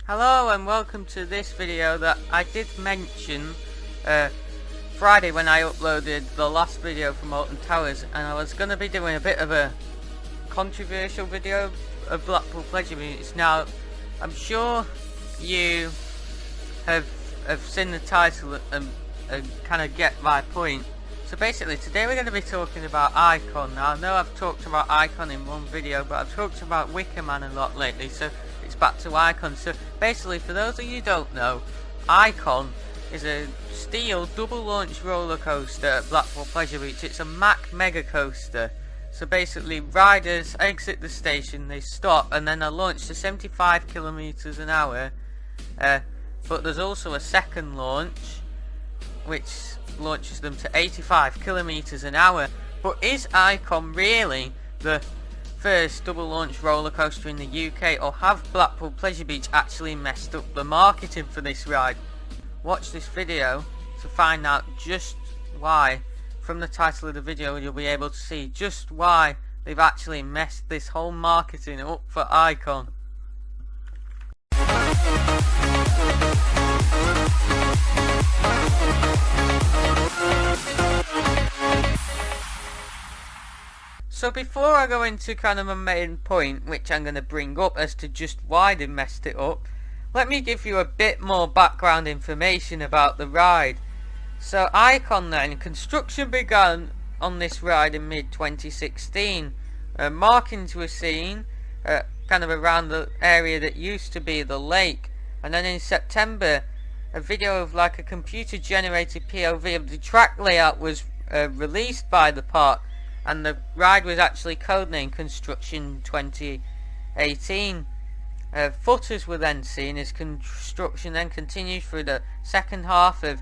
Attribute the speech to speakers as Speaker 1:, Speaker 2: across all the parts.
Speaker 1: Hello and welcome to this video that I did mention Friday when I uploaded the last video from Alton Towers, and I was going to be doing a bit of a controversial video of Blackpool Pleasure Beach. Now, I'm sure you have seen the title and kind of get my point. So basically today we're going to be talking about Icon. Now I know I've talked about Icon in one video, but I've talked about Wicker Man a lot lately, so it's back to Icon. So basically, for those of you who don't know, Icon is a steel double launch roller coaster at Blackpool Pleasure Beach. It's a Mack mega coaster. So basically riders exit the station, they stop, and then they're launched to 75 kilometers an hour. But there's also a second launch which launches them to 85 kilometers an hour. But is Icon really the first double launch roller coaster in the UK, or have Blackpool Pleasure Beach actually messed up the marketing for this ride? Watch this video to find out just why. From the title of the video you'll be able to see just why they've actually messed this whole marketing up for Icon. So before I go into kind of my main point, which I'm going to bring up as to just why they messed it up, let me give you a bit more background information about the ride. So Icon then, construction began on this ride in mid-2016. Markings were seen kind of around the area that used to be the lake, and then in September a video of like a computer generated POV of the track layout was released by the park, and the ride was actually codenamed Construction 2018. Footers were then seen as construction then continued through the second half of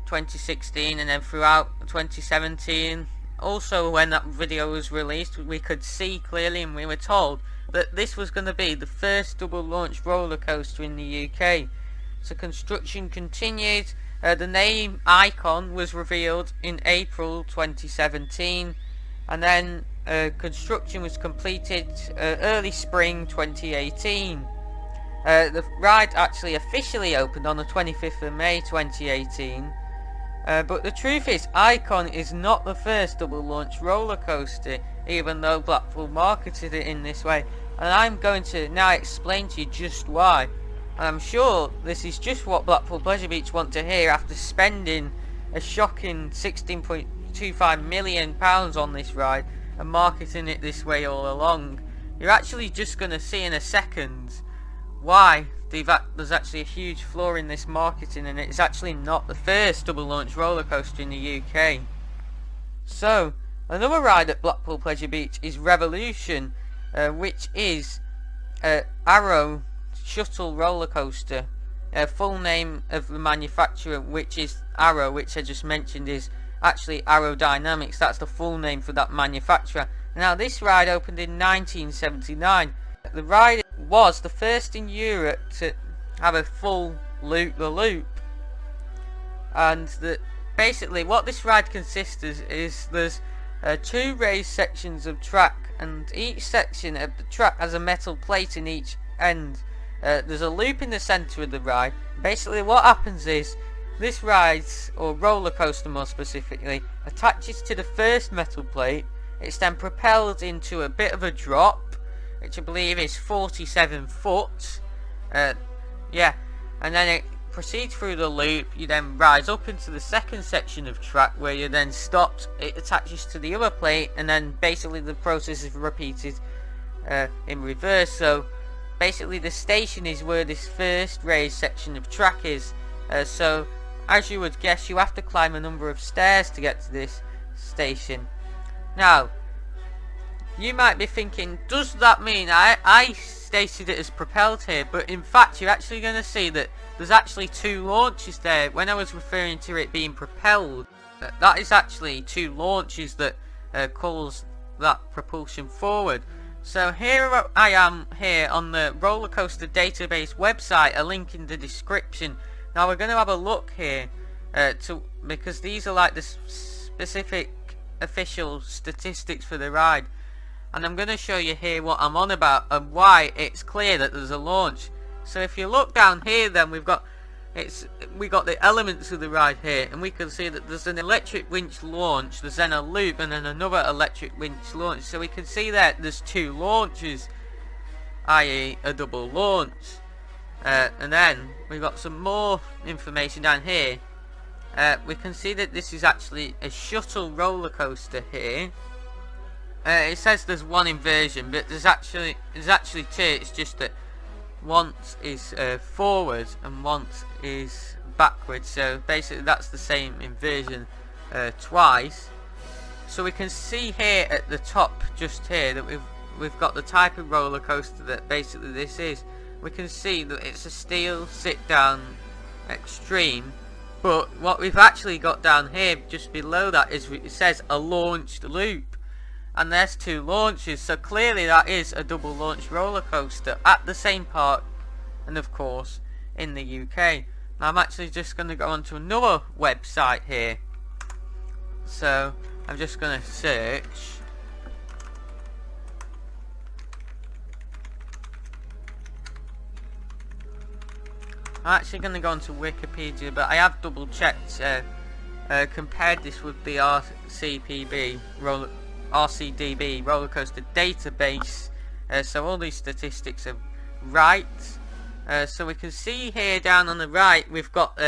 Speaker 1: 2016 and then throughout 2017. Also, when that video was released, we could see clearly and we were told that this was going to be the first double launch roller coaster in the UK. So construction continued. The name Icon was revealed in April 2017, and then construction was completed early spring 2018. The ride actually officially opened on the 25th of May 2018. But the truth is, Icon is not the first double launch roller coaster, even though Blackpool marketed it in this way. And I'm going to now explain to you just why. And I'm sure this is just what Blackpool Pleasure Beach want to hear after spending a shocking £16.25 million on this ride and marketing it this way all along. You're actually just going to see in a second why there's actually a huge flaw in this marketing, and it's actually not the first double launch roller coaster in the UK. So another ride at Blackpool Pleasure Beach is Revolution, which is Arrow Shuttle roller coaster. Full name of the manufacturer, which is Arrow, which I just mentioned, is actually Aerodynamics. That's the full name for that manufacturer. Now this ride opened in 1979. The ride was the first in Europe to have a full loop-the-loop, and basically what this ride consists of is there's two raised sections of track, and each section of the track has a metal plate in each end. There's a loop in the centre of the ride. Basically what happens is this ride, or roller coaster more specifically, attaches to the first metal plate. It's then propelled into a bit of a drop, which I believe is 47 foot. And then it proceeds through the loop. You then rise up into the second section of track where you're then stopped. It attaches to the other plate, and then basically the process is repeated in reverse. So basically the station is where this first raised section of track is. So as you would guess, you have to climb a number of stairs to get to this station. Now you might be thinking, does that mean I stated it as propelled here? But in fact you're actually going to see that there's actually two launches there. When I was referring to it being propelled, that is actually two launches that calls that propulsion forward. So here I am here on the roller coaster database website, a link in the description. Now we're going to have a look here because these are like the specific official statistics for the ride. And I'm going to show you here what I'm on about and why it's clear that there's a launch. So if you look down here, then we got the elements of the ride here, and we can see that there's an electric winch launch, there's then a loop, and then another electric winch launch. So we can see that there's 2 launches, i.e. a double launch. And then we've got some more information down here. We can see that this is actually a shuttle roller coaster here. It says there's 1 inversion, but there's actually 2. It's just that once is forward and once is backwards. So basically that's the same inversion twice. So we can see here at the top, just here, that we've got the type of roller coaster that basically this is. We can see that it's a steel sit down extreme, but what we've actually got down here just below that is, it says a launched loop, and there's 2 launches. So clearly that is a double launch roller coaster at the same park, and of course in the UK. Now I'm actually just going to go onto another website here, so I'm just going to search. I'm actually going to go onto Wikipedia, but I have double checked, compared this with the RCDB roller coaster database, so all these statistics are right. So we can see here down on the right we've got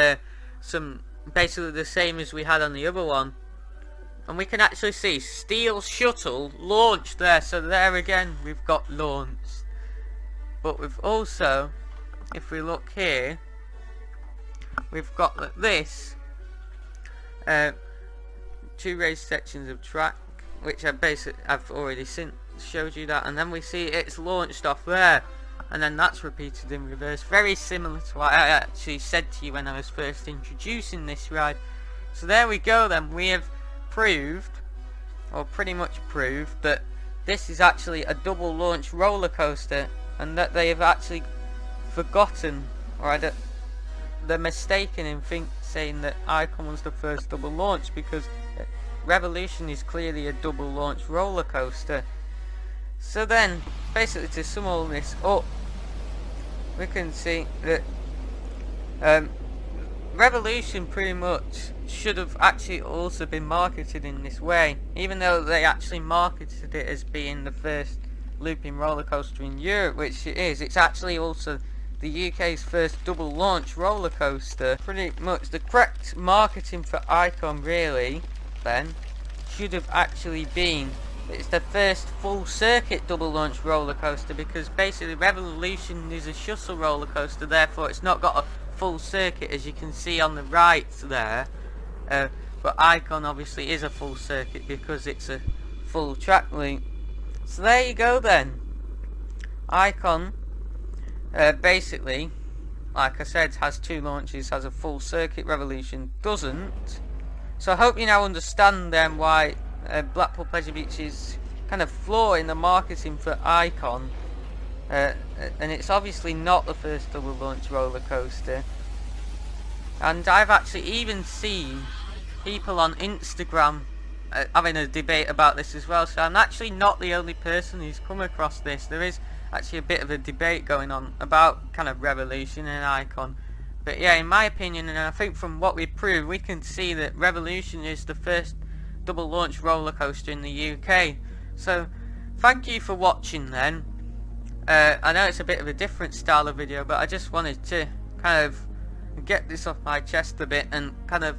Speaker 1: some basically the same as we had on the other one, and we can actually see steel shuttle launched there. So there again we've got launched, but we've also, if we look here, we've got this 2 raised sections of track, which I've already showed you that, and then we see it's launched off there, and then that's repeated in reverse, very similar to what I actually said to you when I was first introducing this ride. So there we go then, we have proved, or pretty much proved, that this is actually a double launch roller coaster, and that they have actually forgotten, or they're mistaken in saying that Icon was the first double launch, because Revolution is clearly a double launch roller coaster. So then, basically to sum all this up, we can see that Revolution pretty much should have actually also been marketed in this way, even though they actually marketed it as being the first looping roller coaster in Europe, which it is. It's actually also the UK's first double launch roller coaster. Pretty much the correct marketing for Icon really then should have actually been it's the first full circuit double launch roller coaster, because basically Revolution is a shuttle roller coaster, therefore it's not got a full circuit as you can see on the right there, but Icon obviously is a full circuit because it's a full track loop. So there you go then. Icon basically, like I said, has 2 launches, has a full circuit. Revolution doesn't. So I hope you now understand then why Blackpool Pleasure Beach is kind of flaw in the marketing for Icon, and it's obviously not the first double launch roller coaster. And I've actually even seen people on Instagram having a debate about this as well, so I'm actually not the only person who's come across this. There is actually a bit of a debate going on about kind of Revolution and Icon. But yeah, in my opinion, and I think from what we proved, we can see that Revolution is the first double launch roller coaster in the UK. So thank you for watching then. I know it's a bit of a different style of video, but I just wanted to kind of get this off my chest a bit and kind of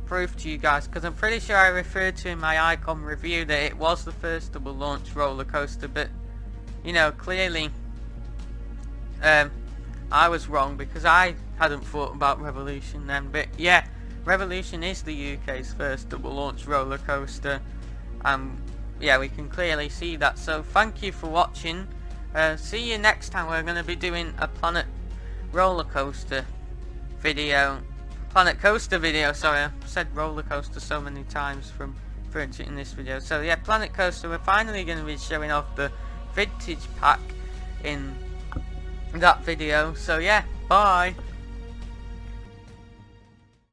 Speaker 1: prove to you guys, because I'm pretty sure I referred to in my Icon review that it was the first double launch roller coaster, but you know, clearly I was wrong because I hadn't thought about Revolution then. But yeah, Revolution is the UK's first double launch roller coaster. Yeah, we can clearly see that. So thank you for watching. See you next time. We're going to be doing a Planet roller coaster video. Planet coaster video, sorry, I said roller coaster so many times from in this video. So yeah, Planet Coaster, we're finally going to be showing off the vintage pack in that video. So yeah, bye.